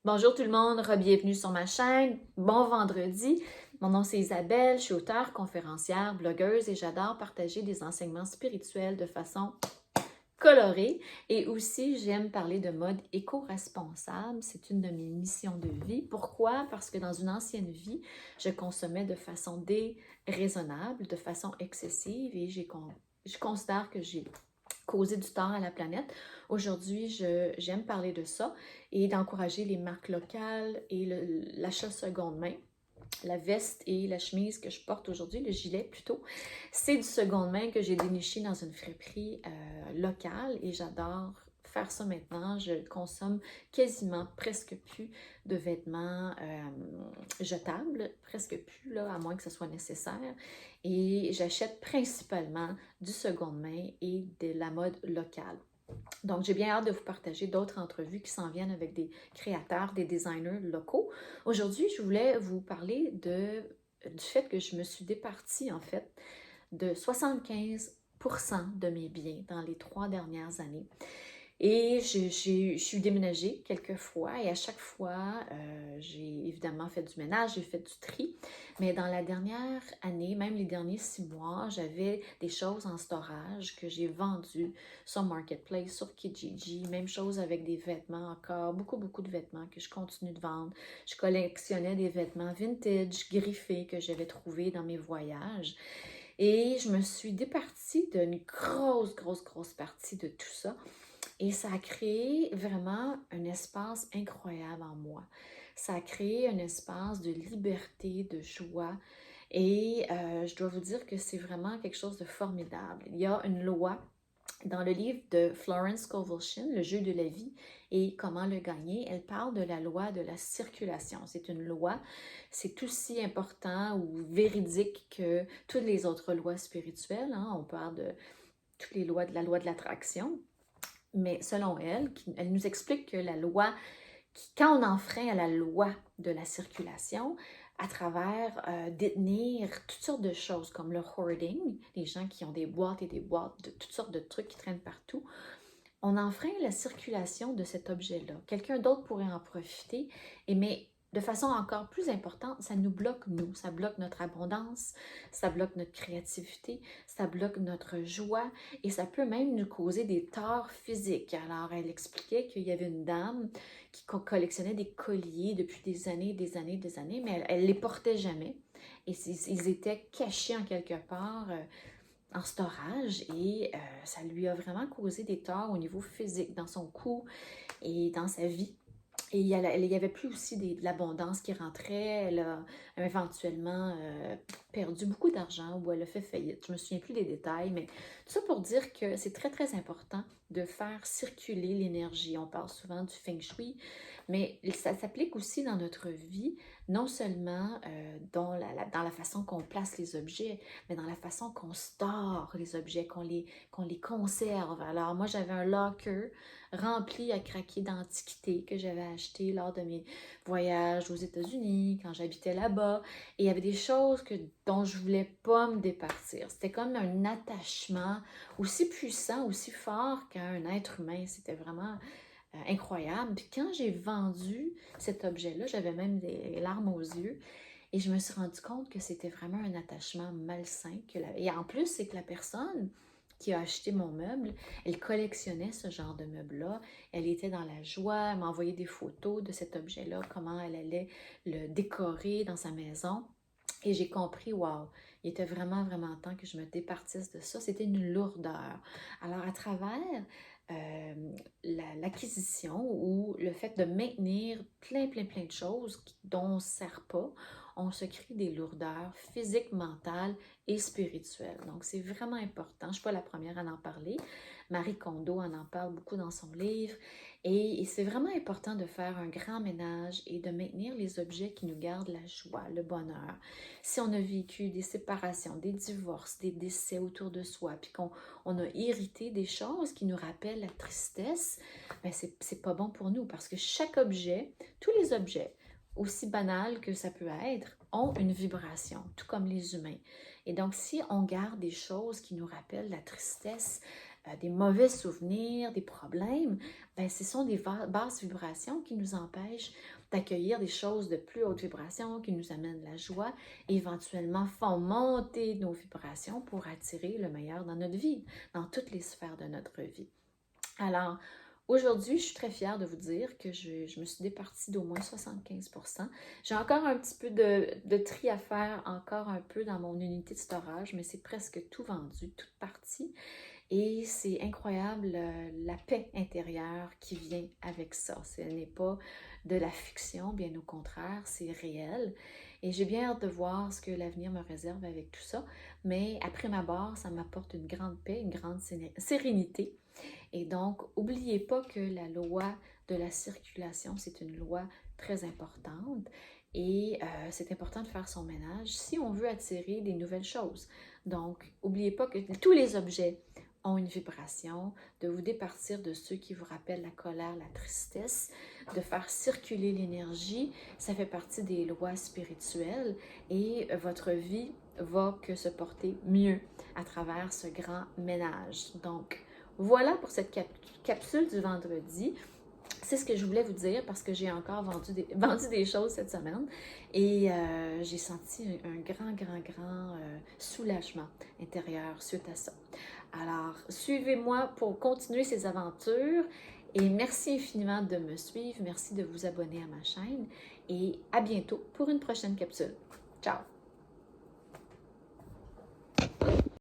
Bonjour tout le monde, bienvenue sur ma chaîne. Bon vendredi. Mon nom c'est Isabelle, je suis auteure, conférencière, blogueuse et j'adore partager des enseignements spirituels de façon colorée. Et aussi, j'aime parler de mode éco-responsable. C'est une de mes missions de vie. Pourquoi? Parce que dans une ancienne vie, je consommais de façon déraisonnable, de façon excessive et je considère que j'ai causer du tort à la planète. Aujourd'hui, j'aime parler de ça et d'encourager les marques locales et l'achat seconde main. La veste et la chemise que je porte aujourd'hui, le gilet plutôt, c'est du seconde main que j'ai déniché dans une friperie locale et j'adore faire ça maintenant. Je consomme quasiment presque plus de vêtements jetables, presque plus, là, à moins que ce soit nécessaire. Et j'achète principalement du seconde main et de la mode locale. Donc, j'ai bien hâte de vous partager d'autres entrevues qui s'en viennent avec des créateurs, des designers locaux. Aujourd'hui, je voulais vous parler du fait que je me suis départie, en fait, de 75% de mes biens dans les 3 dernières années. Et je suis déménagée quelques fois et à chaque fois, j'ai évidemment fait du ménage, j'ai fait du tri. Mais dans la dernière année, même les derniers 6 mois, j'avais des choses en storage que j'ai vendues sur Marketplace, sur Kijiji. Même chose avec des vêtements encore, beaucoup de vêtements que je continue de vendre. Je collectionnais des vêtements vintage, griffés que j'avais trouvés dans mes voyages. Et je me suis départie d'une grosse partie de tout ça. Et ça a créé vraiment un espace incroyable en moi. Ça a créé un espace de liberté, de joie. Et je dois vous dire que c'est vraiment quelque chose de formidable. Il y a une loi dans le livre de Florence Scovel Shinn, Le jeu de la vie et comment le gagner. Elle parle de la loi de la circulation. C'est une loi, c'est aussi important ou véridique que toutes les autres lois spirituelles, hein. On parle de toutes les lois de la loi de l'attraction. Mais selon elle, elle nous explique que la loi, quand on enfreint à la loi de la circulation, à travers détenir toutes sortes de choses comme le hoarding, les gens qui ont des boîtes et des boîtes de toutes sortes de trucs qui traînent partout, on enfreint la circulation de cet objet-là. Quelqu'un d'autre pourrait en profiter, mais de façon encore plus importante, ça nous bloque, nous. Ça bloque notre abondance, ça bloque notre créativité, ça bloque notre joie et ça peut même nous causer des torts physiques. Alors, elle expliquait qu'il y avait une dame qui collectionnait des colliers depuis des années, mais elle les portait jamais. Et ils étaient cachés en quelque part en storage et ça lui a vraiment causé des torts au niveau physique dans son cou et dans sa vie. Et il y avait plus aussi de l'abondance qui rentrait. Elle a éventuellement perdu beaucoup d'argent ou elle a fait faillite. Je me souviens plus des détails, mais tout ça pour dire que c'est très important de faire circuler l'énergie. On parle souvent du feng shui, mais ça s'applique aussi dans notre vie, non seulement dans la façon qu'on place les objets, mais dans la façon qu'on store les objets, qu'on les conserve. Alors moi, j'avais un locker rempli à craquer d'antiquités que j'avais acheté lors de mes voyages aux États-Unis, quand j'habitais là-bas. Et il y avait des choses dont je voulais pas me départir. C'était comme un attachement aussi puissant, aussi fort qu'un être humain. C'était vraiment incroyable. Puis quand j'ai vendu cet objet-là, j'avais même des larmes aux yeux. Et je me suis rendu compte que c'était vraiment un attachement malsain. Et en plus, c'est que la personne qui a acheté mon meuble, elle collectionnait ce genre de meuble-là. Elle était dans la joie, elle m'a envoyé des photos de cet objet-là, comment elle allait le décorer dans sa maison. Et j'ai compris, waouh, il était vraiment temps que je me départisse de ça. C'était une lourdeur. Alors, à travers l'acquisition ou le fait de maintenir plein de choses dont on ne sert pas, on se crée des lourdeurs physiques, mentales et spirituelles. Donc, c'est vraiment important. Je ne suis pas la première à en parler. Marie Kondo en parle beaucoup dans son livre. Et c'est vraiment important de faire un grand ménage et de maintenir les objets qui nous gardent la joie, le bonheur. Si on a vécu des séparations, des divorces, des décès autour de soi, puis qu'on a hérité des choses qui nous rappellent la tristesse, ben c'est pas bon pour nous parce que chaque objet, tous les objets, aussi banals que ça peut être, ont une vibration, tout comme les humains. Et donc, si on garde des choses qui nous rappellent la tristesse, des mauvais souvenirs, des problèmes, ben, ce sont des basses vibrations qui nous empêchent d'accueillir des choses de plus haute vibration, qui nous amènent la joie, et éventuellement font monter nos vibrations pour attirer le meilleur dans notre vie, dans toutes les sphères de notre vie. Alors, aujourd'hui, je suis très fière de vous dire que je me suis départie d'au moins 75%. J'ai encore un petit peu de tri à faire, encore un peu dans mon unité de storage, mais c'est presque tout vendu, toute partie. Et c'est incroyable la paix intérieure qui vient avec ça. Ce n'est pas de la fiction, bien au contraire, c'est réel. Et j'ai bien hâte de voir ce que l'avenir me réserve avec tout ça. Mais après ma barre, ça m'apporte une grande paix, une grande sérénité. Et donc, n'oubliez pas que la loi de la circulation, c'est une loi très importante. Et c'est important de faire son ménage si on veut attirer des nouvelles choses. Donc, n'oubliez pas que tous les objets ont une vibration, de vous départir de ceux qui vous rappellent la colère, la tristesse, de faire circuler l'énergie, ça fait partie des lois spirituelles et votre vie va que se porter mieux à travers ce grand ménage. Donc, voilà pour cette capsule du vendredi. C'est ce que je voulais vous dire parce que j'ai encore vendu des choses cette semaine et j'ai senti un grand soulagement intérieur suite à ça. Alors, suivez-moi pour continuer ces aventures et merci infiniment de me suivre. Merci de vous abonner à ma chaîne et à bientôt pour une prochaine capsule. Ciao!